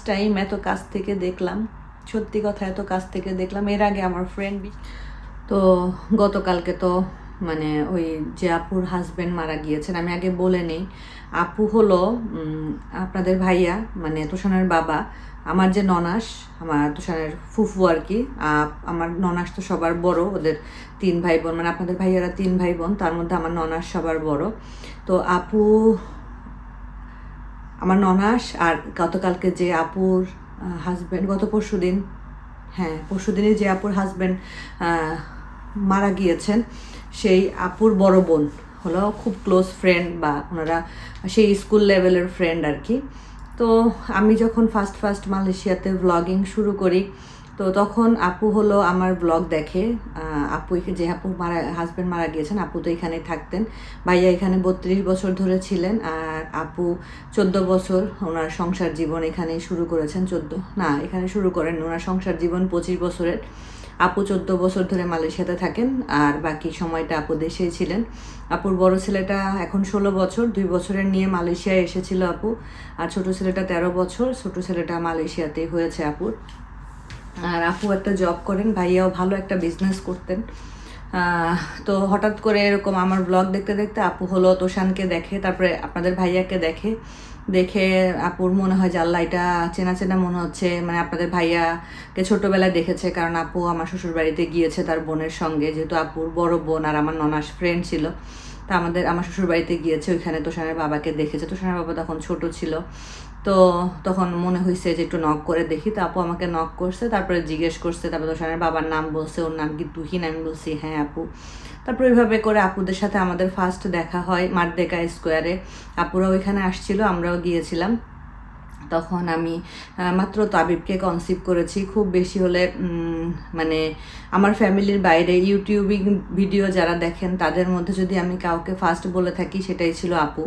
Time এত কাছ থেকে দেখলাম, সত্যি কথা এত কাছ থেকে দেখলাম। এর আগে আমার ফ্রেন্ড তো গতকালকে তো মানে ওই যে আপুর হাজব্যান্ড মারা গিয়েছেন, আমি আগে বলে নেই, আপু হলো আপনাদের ভাইয়া মানে তুষানের বাবা, আমার যে ননাস, আমার তুষানের ফুফু আর কি। আমার ননাস তো সবার বড়, ওদের 3 ভাই বোন, মানে আপনাদের ভাইয়ারা 3 ভাই বোন, তার মধ্যে আমার ননাস সবার বড়। তো আপু, আমার ননাস আর গতকালকে যে আপুর হাজব্যান্ড, গত পরশু দিন, হ্যাঁ পরশু দিনই যে আপুর হাজব্যান্ড মারা গিয়েছেন, সেই আপুর বড় বোন হলো খুব ক্লোজ ফ্রেন্ড, বা ওনারা সেই স্কুল লেভেলের ফ্রেন্ড আর কি। তো আমি যখন ফার্স্ট মালয়েশিয়াতে ব্লগিং শুরু করি, তো তখন আপু হলো আমার ব্লগ দেখে। আপু যে আপু হাজব্যান্ড মারা গিয়েছেন, আপু তো এখানেই থাকতেন। ভাইয়া এখানে 32 বছর ধরে ছিলেন, আর আপু 14 বছর ওনার সংসার জীবন এখানেই শুরু করেছেন। এখানে শুরু করেন ওনার সংসার জীবন 25 বছরের। আপু 14 বছর ধরে মালয়েশিয়াতে থাকেন, আর বাকি সময়টা আপু দেশেই ছিলেন। আপুর বড় ছেলেটা এখন 16 বছর, 2 বছরের নিয়ে মালয়েশিয়ায় এসেছিল আপু। আর ছোট ছেলেটা 13 বছর, ছোট ছেলেটা মালয়েশিয়াতেই হয়েছে আপুর। আর আপু একটা জব করেন, ভাইয়াও ভালো একটা বিজনেস করতেন। তো হঠাৎ করে এরকম আমার ব্লগ দেখতে দেখতে আপু হলো তোষানকে দেখে, তারপরে আপনাদের ভাইয়াকে দেখে আপুর মনে হয় যে আল্লাহ, এটা চেনা চেনা মনে হচ্ছে, মানে আপনাদের ভাইয়াকে ছোটবেলায় দেখেছে, কারণ আপু আমার শ্বশুর বাড়িতে গিয়েছে তার বোনের সঙ্গে, যেহেতু আপুর বড় বোন আর আমার ননাস ফ্রেন্ড ছিল। তা আমার শ্বশুর বাড়িতে গিয়েছে, ওইখানে তোষানের বাবাকে দেখেছে। তোষানের বাবা তখন ছোট ছিল, তো তখন মনে হয়েছে যে একটু নক করে দেখি। তো আপু আমাকে নক করছে, তারপরে জিজ্ঞেস করছে, তারপরে তোষানের বাবার নাম বলছে, ওর নাম কি তুহিন? আমি বলছি হ্যাঁ আপু। তারপর ওইভাবে করে আপুদের সাথে আমাদের ফার্স্ট দেখা হয় মারদেকা স্কোয়ারে। আপুরা ওইখানে আসছিল, আমরাও গিয়েছিলাম। তখন আমি মাত্র তাবিবকে কনসিভ করেছি। খুব বেশি হলে মানে আমার ফ্যামিলির বাইরে ইউটিউবিং ভিডিও যারা দেখেন তাদের মধ্যে যদি আমি কাউকে ফার্স্ট বলে থাকি, সেটাই ছিল আপু।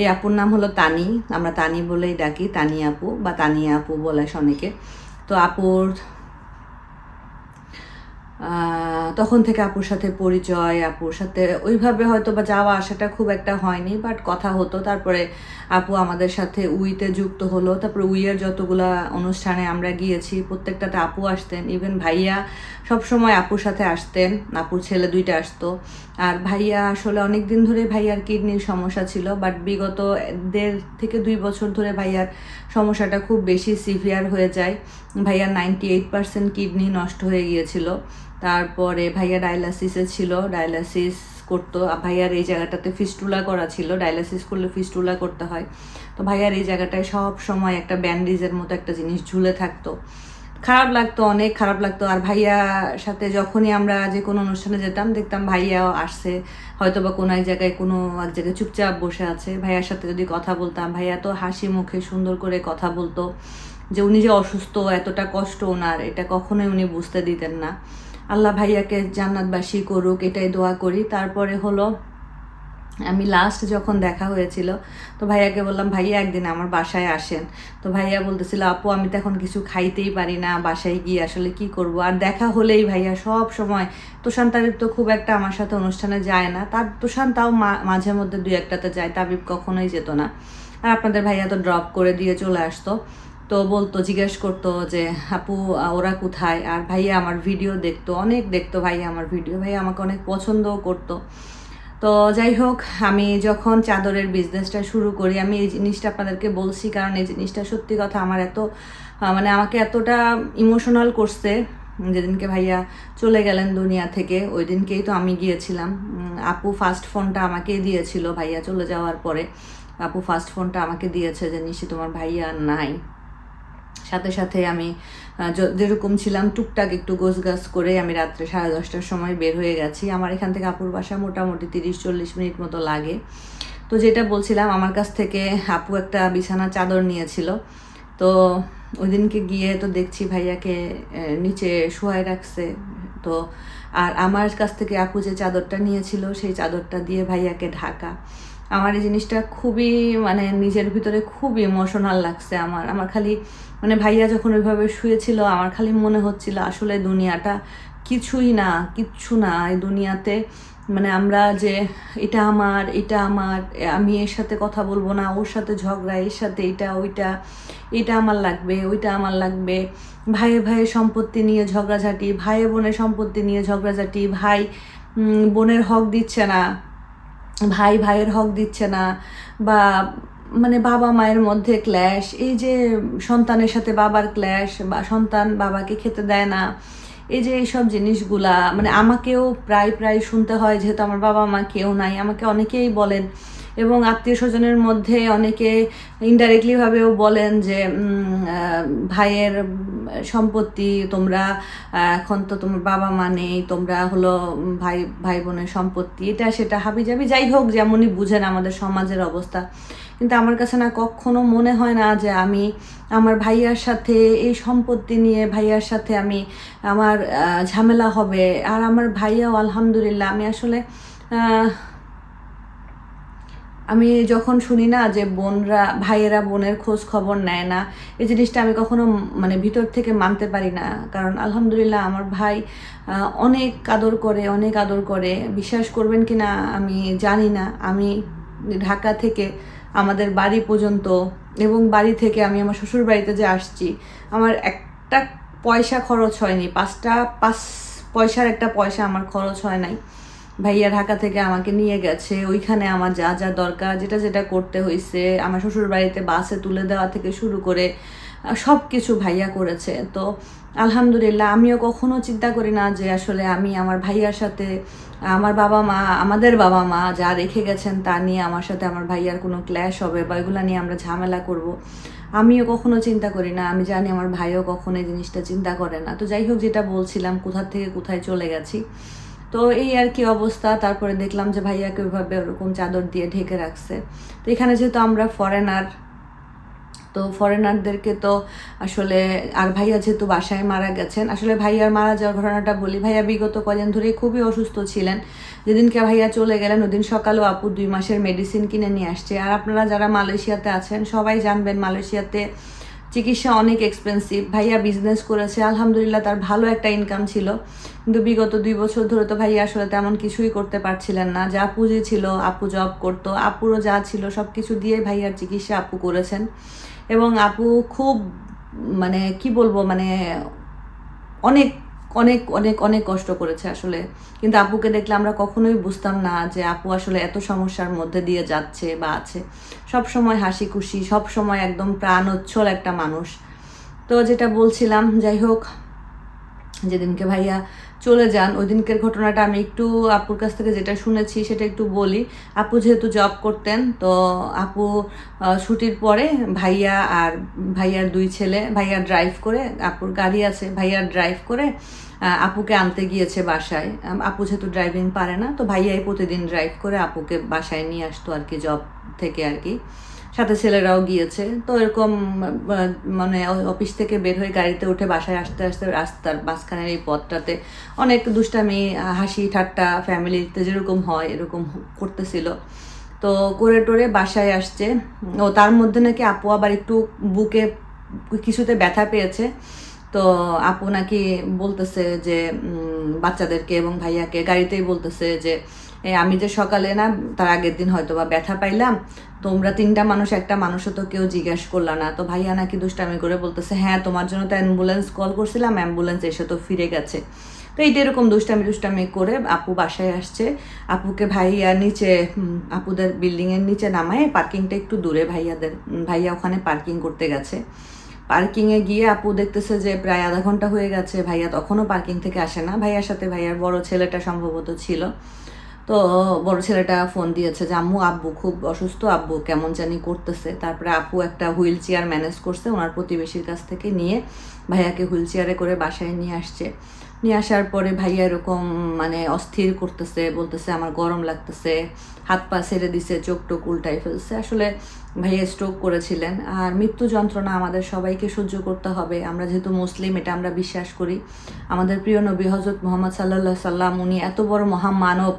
এই আপুর নাম হলো তানি, আমরা তানি বলেই ডাকি, তানি আপু বা তানিয়া আপু বলে অনেকে। তো আপুর তখন থেকে আপুর সাথে পরিচয়, আপুর সাথে ওইভাবে হয়তো বা যাওয়া আসাটা খুব একটা হয়নি, বাট কথা হতো। তারপরে আপু আমাদের সাথে উইতে যুক্ত হলো, তারপরে উইয়ের যতগুলা অনুষ্ঠানে আমরা গিয়েছি প্রত্যেকটাতে আপু আসতেন। ইভেন ভাইয়া সবসময় আপুর সাথে আসতেন, আপুর ছেলে 2টা আসতো। আর ভাইয়া আসলে অনেক দিন ধরে ভাইয়ার কিডনির সমস্যা ছিল, বাট বিগত 1.5 থেকে 2 বছর ধরে ভাইয়ার সমস্যাটা খুব বেশি সিভিয়ার হয়ে যায়। ভাইয়ার 98% কিডনি নষ্ট হয়ে গিয়েছিল। তারপরে ভাইয়া ডায়ালাসিসে ছিল, ডায়ালাসিস করতো। ভাইয়ার এই জায়গাটাতে ফিস্টুলা করা ছিল, ডায়ালাসিস করলে ফিস্টুলা করতে হয়। তো ভাইয়ার এই জায়গাটায় সব সময় একটা ব্যান্ডেজের মতো একটা জিনিস ঝুলে থাকতো। খারাপ লাগতো, অনেক খারাপ লাগতো। আর ভাইয়ার সাথে যখনই আমরা যে কোনো অনুষ্ঠানে যেতাম, দেখতাম ভাইয়াও আসছে, হয়তো বা কোনো এক জায়গায় চুপচাপ বসে আছে। ভাইয়ার সাথে যদি কথা বলতাম, ভাইয়া তো হাসি মুখে সুন্দর করে কথা বলতো। যে উনি যে অসুস্থ, এতটা কষ্ট ওনার, এটা কখনোই উনি বুঝতে দিতেন না। আল্লাহ ভাইয়াকে জান্নাতবাসী করুক, এটাই দোয়া করি। তারপরে হলো আমি লাস্ট যখন দেখা হয়েছিল, তো ভাইয়াকে বললাম ভাইয়া একদিন আমার বাসায় আসেন। তো ভাইয়া বলতেছিল আপু আমি তো এখন কিছু খাইতেই পারি না, বাসায় গিয়ে আসলে কি করব। আর দেখা হলেই ভাইয়া সব সময়, তোষান তাবিব তো খুব একটা আমার সাথে অনুষ্ঠানে যায় না, তার তোষান তাও মাঝে মধ্যে 2-1টাতে যায়, তাবিব কখনোই যেত না। আর আপনাদের ভাইয়া তো ড্রপ করে দিয়ে চলে আসতো। তো বলতো, জিজ্ঞেস করতো যে আপু ওরা কোথায়। আর ভাইয়া আমার ভিডিও দেখতো, অনেক দেখতো ভাইয়া আমার ভিডিও, ভাইয়া আমাকে অনেক পছন্দও করতো। তো যাই হোক, আমি যখন চাদরের বিজনেসটা শুরু করি, আমি এই জিনিসটা আপনাদেরকে বলছি কারণ এই জিনিসটা সত্যি কথা আমার এত মানে আমাকে এতটা ইমোশনাল করছে। যেদিনকে ভাইয়া চলে গেলেন দুনিয়া থেকে, ওই দিনকেই তো আমি গিয়েছিলাম। আপু ফার্স্ট ফোনটা আমাকেই দিয়েছিল ভাইয়া চলে যাওয়ার পরে। আপু ফার্স্ট ফোনটা আমাকে দিয়েছে যে নিশ্চয়ই তোমার ভাইয়া নাই। সাথে সাথে আমি যেরকম ছিলাম টুকটাক একটু গোছগাছ করে আমি রাত্রে 10:30টার সময় বের হয়ে গেছি। আমার এখান থেকে আপুর বাসা মোটামুটি 30-40 মিনিট মতো লাগে। তো যেটা বলছিলাম, আমার কাছ থেকে আপু একটা বিছানা চাদর নিয়েছিল। তো ওই দিনকে গিয়ে তো দেখছি ভাইয়াকে নিচে শোয়ায় রাখছে। তো আর আমার কাছ থেকে আপু যে চাদরটা নিয়েছিল, সেই চাদরটা দিয়ে ভাইয়াকে ঢাকা। আমার এই জিনিসটা খুবই মানে নিজের ভিতরে খুব ইমোশনাল লাগছে আমার। আমার খালি মানে ভাইয়া যখন ওইভাবে শুয়েছিল আমার খালি মনে হচ্ছিল আসলে দুনিয়াটা কিছুই না, কিচ্ছু না এই দুনিয়াতে। মানে আমরা যে এটা আমার আমি এর সাথে কথা বলবো না, ওর সাথে ঝগড়া, এর সাথে এটা ওইটা, এটা আমার লাগবে ওইটা আমার লাগবে, ভাইয়ে ভাইয়ের সম্পত্তি নিয়ে ঝগড়াঝাটি, ভাইয়ে বোনের সম্পত্তি নিয়ে ঝগড়াঝাটি, ভাই বোনের হক দিচ্ছে না, ভাই ভাইয়ের হক দিচ্ছে না, বা মানে বাবা মায়ের মধ্যে ক্ল্যাশ, এই যে সন্তানের সাথে বাবার ক্ল্যাশ, বা সন্তান বাবাকে খেতে দেয় না, এই যে এইসব জিনিসগুলা মানে আমাকেও প্রায় প্রায় শুনতে হয়, যেহেতু আমার বাবা মা কেউ নাই। আমাকে অনেকেই বলেন এবং আত্মীয় স্বজনের মধ্যে অনেকে ইনডাইরেক্টলিভাবেও বলেন যে ভাইয়ের সম্পত্তি তোমরা এখন তো তোমার বাবা মা নেই, তোমরা হলো ভাই ভাই বোনের সম্পত্তি, এটা সেটা হাবিজাবি, যাই হোক যেমনই বুঝেন আমাদের সমাজের অবস্থা। কিন্তু আমার কাছে না কখনো মনে হয় না যে আমি আমার ভাইয়ার সাথে এই সম্পত্তি নিয়ে ভাইয়ার সাথে আমার ঝামেলা হবে। আর আমার ভাইয়াও আলহামদুলিল্লাহ, আমি আসলে আমি যখন শুনি না যে ভাইয়েরা বোনের খোঁজ খবর নেয় না, এই জিনিসটা আমি কখনো মানে ভিতর থেকে মানতে পারি না। কারণ আলহামদুলিল্লাহ আমার ভাই অনেক আদর করে। বিশ্বাস করবেন কি না আমি জানি না, আমি ঢাকা থেকে আমাদের বাড়ি পর্যন্ত এবং বাড়ি থেকে আমি আমার শ্বশুর বাড়িতে যে আসছি, আমার একটা পয়সা খরচ হয়নি, পাঁচ পয়সার একটা পয়সা আমার খরচ হয় নাই। ভাইয়া ঢাকা থেকে আমাকে নিয়ে গেছে, ওইখানে আমার যা যা দরকার, যেটা যেটা করতে হয়েছে, আমার শ্বশুর বাড়িতে বাসে তুলে দেওয়া থেকে শুরু করে সব কিছু ভাইয়া করেছে। তো আলহামদুলিল্লাহ আমিও কখনো চিন্তা করি না যে আসলে আমি আমার ভাইয়ার সাথে আমাদের বাবা মা যা রেখে গেছেন তা নিয়ে আমার সাথে আমার ভাইয়ার কোনো ক্ল্যাশ হবে বা এগুলো নিয়ে আমরা ঝামেলা করব। আমিও কখনো চিন্তা করি না, আমি জানি আমার ভাইও কখনো এই জিনিসটা চিন্তা করে না। তো যাই হোক, যেটা বলছিলাম কোথা থেকে কোথায় চলে গেছি। তো এই আর কি অবস্থা। তারপরে দেখলাম যে ভাইয়াকে ওইভাবে ওরকম চাদর দিয়ে ঢেকে রাখছে। তো এখানে যেহেতু আমরা ফরেনার, তো ফরেনারদেরকে তো আসলে, আর ভাইয়া যেহেতু বাসায় মারা গেছেন, আসলে ভাইয়ার মারা যাওয়ার ঘটনাটা বলি। ভাইয়া বিগত কদিন ধরে খুবই অসুস্থ ছিলেন। যেদিনকে ভাইয়া চলে গেলেন ওদিন সকালেও আপু 2 মাসের মেডিসিন কিনে নিয়ে আসছে। আর আপনারা যারা মালয়েশিয়াতে আছেন সবাই জানবেন মালয়েশিয়াতে চিকিৎসা অনেক এক্সপেন্সিভ। ভাইয়া বিজনেস করেছে, আলহামদুলিল্লাহ তার ভালো একটা ইনকাম ছিল, কিন্তু বিগত 2 বছর ধরে তো ভাইয়া আসলে তেমন কিছুই করতে পারছিলেন না। যা পুঁজি ছিল, আপু জব করতো, আপুরও যা ছিল সব কিছু দিয়ে ভাইয়ার চিকিৎসা আপু করেছেন। এবং আপু খুব মানে কি বলবো, মানে অনেক অনেক অনেক অনেক কষ্ট করেছে আসলে। কিন্তু আপুকে দেখলে আমরা কখনোই বুঝতাম না যে আপু আসলে এত সমস্যার মধ্যে দিয়ে যাচ্ছে বা আছে। সব সময় হাসি খুশি, সব সময় একদম প্রাণোচ্ছল একটা মানুষ। তো যেটা বলছিলাম, যাই হোক, যেদিনকে ভাইয়া চলে যান ওই দিনকের ঘটনাটা আমি একটু আপুর কাছ থেকে যেটা শুনেছি সেটা একটু বলি। আপু যেহেতু জব করতেন, তো আপু ছুটির পরে ভাইয়ার 2 ছেলে, ভাইয়া ড্রাইভ করে, আপুর গাড়ি আছে, ভাইয়া ড্রাইভ করে আপুকে আনতে গিয়েছে বাসায়। আপু যেহেতু ড্রাইভিং পারে না, তো ভাইয়াই প্রতিদিন ড্রাইভ করে আপুকে বাসায় নিয়ে আসতো আর কি, জব থেকে আর কি। সাথে ছেলেরাও গিয়েছে। তো এরকম মানে অফিস থেকে বের হয়ে গাড়িতে উঠে বাসায় আসতে আসতে রাস্তার মাঝখানের এই পথটাতে অনেক দুষ্টামি, হাসি ঠাট্টা ফ্যামিলিতে যেরকম হয় এরকম করতেছিল। তো করে টোরে বাসায় আসছে। ও তার মধ্যে নাকি আপু আবার একটু বুকে কিছুতে ব্যথা পেয়েছে। তো আপু নাকি বলতেছে যে বাচ্চাদেরকে এবং ভাইয়াকে গাড়িতেই বলতেছে যে আমি যে সকালে না, তার আগের দিন হয়তো বা ব্যথা পাইলাম, তোমরা 3টা মানুষ, একটা মানুষও তো কেউ জিজ্ঞেস করলা না। তো ভাইয়া নাকি দুষ্টামি করে বলতেছে, হ্যাঁ তোমার জন্য তো অ্যাম্বুলেন্স কল করছিলাম, অ্যাম্বুলেন্স এসে তো ফিরে গেছে। তো এইটা এরকম দুষ্টামি করে আপু বাসায় আসছে। আপুকে ভাইয়া নিচে, আপুদের বিল্ডিংয়ের নিচে নামায়, পার্কিংটা একটু দূরে ভাইয়া ওখানে পার্কিং করতে গেছে। পার্কিংয়ে গিয়ে আপু দেখতেছে যে প্রায় আধা ঘন্টা হয়ে গেছে, ভাইয়া তখনও পার্কিং থেকে আসে না। ভাইয়ার সাথে ভাইয়ার বড় ছেলেটা সম্ভবত ছিল। তো বড় ছেলেটা ফোন দিয়েছে যে আব্বু খুব অসুস্থ, আব্বু কেমন জানি করতেছে। তারপরে আপু একটা হুইল চেয়ার ম্যানেজ করছে ওনার প্রতিবেশীর কাছ থেকে নিয়ে, ভাইয়াকে হুইল চেয়ারে করে বাসায় নিয়ে আসছে। নিয়ে আসার পরে ভাইয়া এরকম মানে অস্থির করতেছে, বলতেছে আমার গরম লাগতেছে, হাত পা ছেড়ে দিছে, চোখ টোক উল্টাই ফেলছে। আসলে ভাইয়া স্ট্রোক করেছিলেন। আর মৃত্যু যন্ত্রণা আমাদের সবাইকে সহ্য করতে হবে। আমরা যেহেতু মুসলিম, এটা আমরা বিশ্বাস করি। আমাদের প্রিয় নবী হজরত মুহাম্মদ সাল্লাল্লাহু সাল্লাম, উনি এত বড় মহামানব,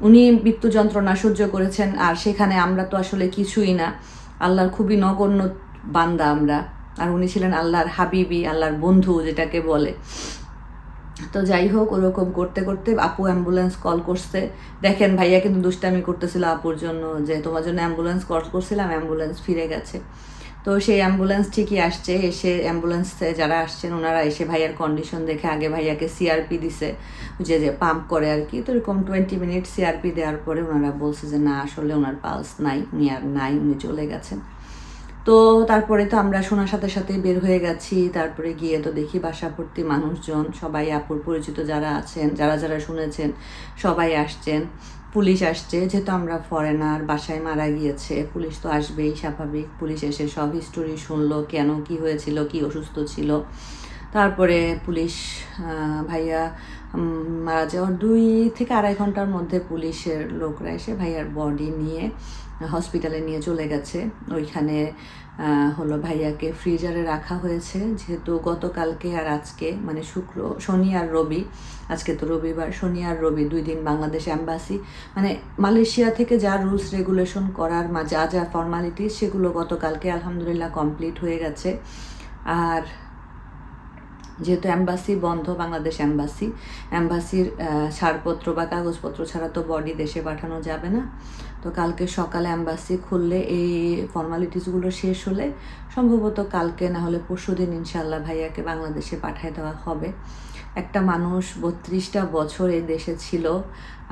উনি মৃত্যু যন্ত্রণা সহ্য করেছেন। আর সেখানে আমরা তো আসলে কিছুই না, আল্লাহর খুবই নগণ্য বান্দা আমরা। আর উনি ছিলেন আল্লাহর হাবিবি, আল্লাহর বন্ধু যেটাকে বলে। তো যাই হোক, ওরকম করতে করতে আপু অ্যাম্বুলেন্স কল করছে। দেখেন ভাইয়া কিন্তু দুষ্টামি করতেছিল আপুর জন্য, যে তোমার জন্য অ্যাম্বুলেন্স কল করছিলাম, অ্যাম্বুলেন্স ফিরে গেছে। তো সেই অ্যাম্বুলেন্স ঠিকই আসছে। এসে অ্যাম্বুলেন্সে যারা আসছেন ওনারা এসে ভাইয়ার কন্ডিশন দেখে আগে ভাইয়াকে সিআরপি দিছে, যে পাম্প করে আর কি। তো এরকম 20 মিনিট সিআরপি দেওয়ার পরে ওনারা বলছে যে না, আসলে ওনার পালস নাই, উনি আর নাই, উনি চলে গেছেন। তো তারপরে তো আমরা শোনার সাথে সাথে বের হয়ে গেছি। তারপরে গিয়ে তো দেখি বাসা ভর্তি মানুষজন, সবাই আপুর পরিচিত যারা আছেন, যারা যারা শুনেছেন সবাই আসছেন। পুলিশ আসছে, যেহেতু আমরা ফরেনার, বাসায় মারা গিয়েছে, পুলিশ তো আসবেই স্বাভাবিক। পুলিশ এসে সব হিস্টোরি শুনলো, কেন কি হয়েছিল, কি অসুস্থ ছিল। তারপরে পুলিশ ভাইয়া মারা যাওয়ার 2 থেকে আড়াই ঘন্টার মধ্যে পুলিশের লোকরা এসে ভাইয়ার বডি নিয়ে হসপিটালে নিয়ে চলে গেছে। ওইখানে হলো ভাইয়াকে ফ্রিজারে রাখা হয়েছে, যেহেতু গতকালকে আর আজকে মানে শনি আর রবি, আজকে তো রবিবার, শনি আর রবি 2 দিন বাংলাদেশ অ্যাম্বাসি মানে মালয়েশিয়া থেকে যা রুলস রেগুলেশন করার যা যা ফর্মালিটিস, সেগুলো গতকালকে আলহামদুলিল্লাহ কমপ্লিট হয়ে গেছে। আর যেহেতু অ্যাম্বাসি বন্ধ, বাংলাদেশ অ্যাম্বাসির ছাড়পত্র বা কাগজপত্র ছাড়া তো বডি দেশে পাঠানো যাবে না। তো কালকে সকালে অ্যাম্বাসি খুললে, এই ফর্মালিটিসগুলো শেষ হলে সম্ভবত কালকে না হলে পরশুদিন ইনশাল্লাহ ভাইয়াকে বাংলাদেশে পাঠিয়ে দেওয়া হবে। একটা মানুষ 32টা বছর এই দেশে ছিল।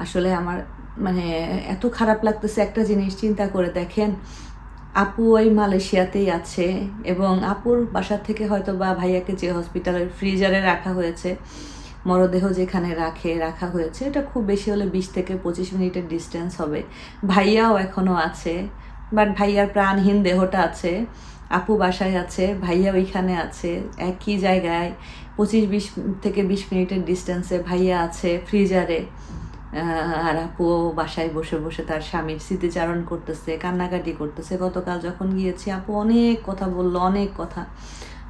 আসলে আমার মানে এত খারাপ লাগতেছে একটা জিনিস চিন্তা করে দেখেন, আপু ওই মালয়েশিয়াতেই আছে এবং আপুর বাসা থেকে হয়তো বা ভাইয়াকে যে হসপিটালের ফ্রিজারে রাখা হয়েছে, মরদেহ যেখানে রাখা হয়েছে, এটা খুব বেশি হলে 20 থেকে 25 মিনিটের ডিস্টেন্স হবে। ভাইয়াও এখনও আছে, বাট ভাইয়ার প্রাণহীন দেহটা আছে। আপু বাসায় আছে, ভাইয়া ওইখানে আছে, একই জায়গায় 25-20 থেকে 20 মিনিটের ডিস্টেন্সে ভাইয়া আছে ফ্রিজারে। আর আপু বাসায় বসে বসে তার স্বামীর স্মৃতিচারণ করতেছে, কান্নাকাটি করতেছে। গতকাল যখন গিয়েছি আপু অনেক কথা বললো, অনেক কথা।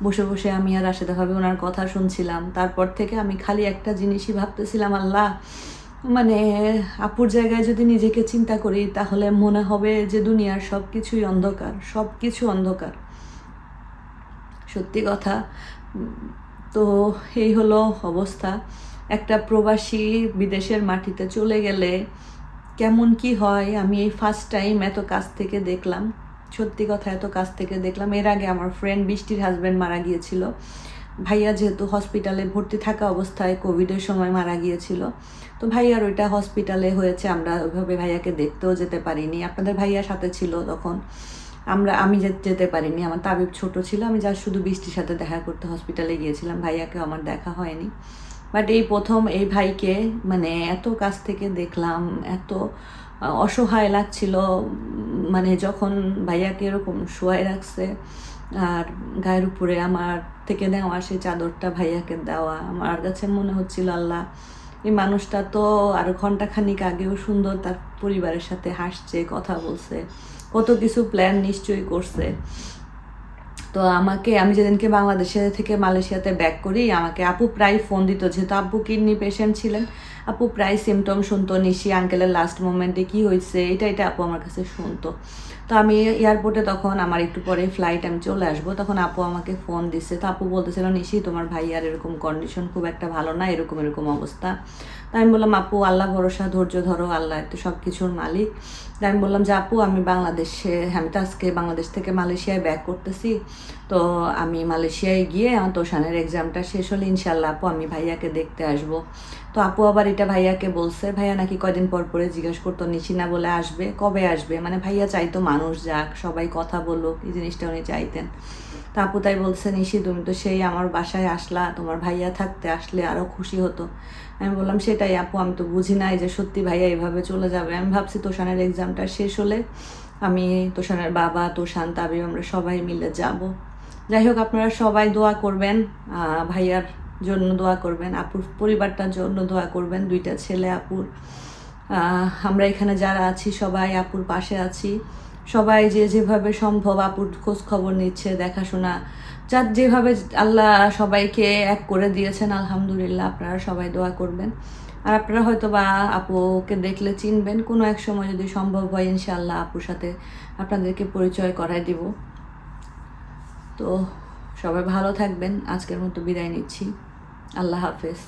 বসে বসে আমি আর রাশেদাভাবে ওনার কথা শুনছিলাম। তারপর থেকে আমি খালি একটা জিনিসই ভাবতেছিলাম, আল্লাহ, মানে আপুর জায়গায় যদি নিজেকে চিন্তা করি তাহলে মনে হবে যে দুনিয়ার সব কিছুই অন্ধকার, সব কিছু অন্ধকার, সত্যি কথা। তো এই হলো অবস্থা। একটা প্রবাসী বিদেশের মাটিতে চলে গেলে কেমন কি হয়, আমি এই ফার্স্ট টাইম এত কাছ থেকে দেখলাম, সত্যি কথা এত কাছ থেকে দেখলাম। এর আগে আমার ফ্রেন্ড বৃষ্টির হাজব্যান্ড মারা গিয়েছিল। ভাইয়া যেহেতু হসপিটালে ভর্তি থাকা অবস্থায় কোভিডের সময় মারা গিয়েছিল, তো ভাইয়ার ওইটা হসপিটালে হয়েছে, আমরা ওইভাবে ভাইয়াকে দেখতেও যেতে পারিনি। আপনাদের ভাইয়ার সাথে ছিল তখন, আমি যেতে পারিনি, আমার তাবিব ছোট ছিল, আমি যা শুধু বৃষ্টির সাথে দেখা করতে হসপিটালে গিয়েছিলাম, ভাইয়াকে আমার দেখা হয়নি। বাট এই প্রথম এই ভাইকে মানে এত কাছ থেকে দেখলাম, এত অসহায় লাগছিল। মানে যখন ভাইয়াকে এরকম শোয়াই রাখছে আর গায়ের উপরে আমার থেকে নেওয়া সেই চাদরটা ভাইয়াকে দেওয়া, আমার কাছে মনে হচ্ছিল আল্লাহ, এই মানুষটা তো আরো ঘন্টাখানিক আগেও সুন্দর তার পরিবারের সাথে হাসছে, কথা বলছে, কত কিছু প্ল্যান নিশ্চয়ই করছে। তো আমি যেদিনকে বাংলাদেশে থেকে মালয়েশিয়াতে ব্যাক করি, আমাকে আপু প্রায় ফোন দিত, যেহেতু আব্বু কিডনি পেশেন্ট ছিলেন। আপু প্রায় সিমটম শুনতো, নিশি আঙ্কেলের লাস্ট মোমেন্টে কি হয়েছে, এটা আপু আমার কাছে শুনতো। তো আমি এয়ারপোর্টে তখন আমার একটু পরে ফ্লাইট, আমি চলে আসবো, তখন আপু আমাকে ফোন দিচ্ছে। তো আপু বলতেছিল, নিশি তোমার ভাইয়ার এরকম কন্ডিশন খুব একটা ভালো না, এরকম এরকম অবস্থা। তাই আমি বললাম, আপু আল্লাহ ভরসা, ধৈর্য ধরো, আল্লাহ তো সব কিছুর মালিক। তাই আমি বললাম যে আপু আমি আমি তো আজকে বাংলাদেশ থেকে মালয়েশিয়ায় ব্যাক করতেছি, তো আমি মালয়েশিয়ায় গিয়ে আমার তোষানের এক্সামটা শেষ হলে ইনশাল্লাহ আপু আমি ভাইয়াকে দেখতে আসবো। তো আপু আবার এটা ভাইয়াকে বলছে, ভাইয়া নাকি কয়দিন পর পরে জিজ্ঞেস করতো নিশি না বলে আসবে, কবে আসবে, মানে ভাইয়া চাইতো মানুষ যাক, সবাই কথা বলুক, এই জিনিসটা উনি চাইতেন। তা আপু তাই বলছে, নিশি তুমি তো সেই আমার বাসায় আসলা, তোমার ভাইয়া থাকতে আসলে আরও খুশি হতো। আমি বললাম সেটাই আপু, আমি তো বুঝি নাই যে সত্যি ভাইয়া এইভাবে চলে যাবে। আমি ভাবছি তোষানের এক্সামটা শেষ হলে আমি, তোষানের বাবা, তোষান, তাবিব, আমরা সবাই মিলে যাব। যাই হোক, আপনারা সবাই দোয়া করবেন ভাইয়ার জন্য দোয়া করবেন, আপুর পরিবারটার জন্য দোয়া করবেন, 2টা ছেলে আপুর। আমরা এখানে যারা আছি সবাই আপুর পাশে আছি, সবাই যে যেভাবে সম্ভব আপুর খোঁজ খবর নিচ্ছে, দেখাশোনা, যার যেভাবে আল্লাহ সবাইকে এক করে দিয়েছেন আলহামদুলিল্লাহ। আপনারা সবাই দোয়া করবেন। আর আপনারা হয়তো বা আপুকে দেখলে চিনবেন, কোনো এক সময় যদি সম্ভব হয় ইনশাআল্লাহ আপুর সাথে আপনাদেরকে পরিচয় করায় দিব। তো সবাই ভালো থাকবেন, আজকের মতো বিদায় নিচ্ছি। আল্লাহ হাফেজ।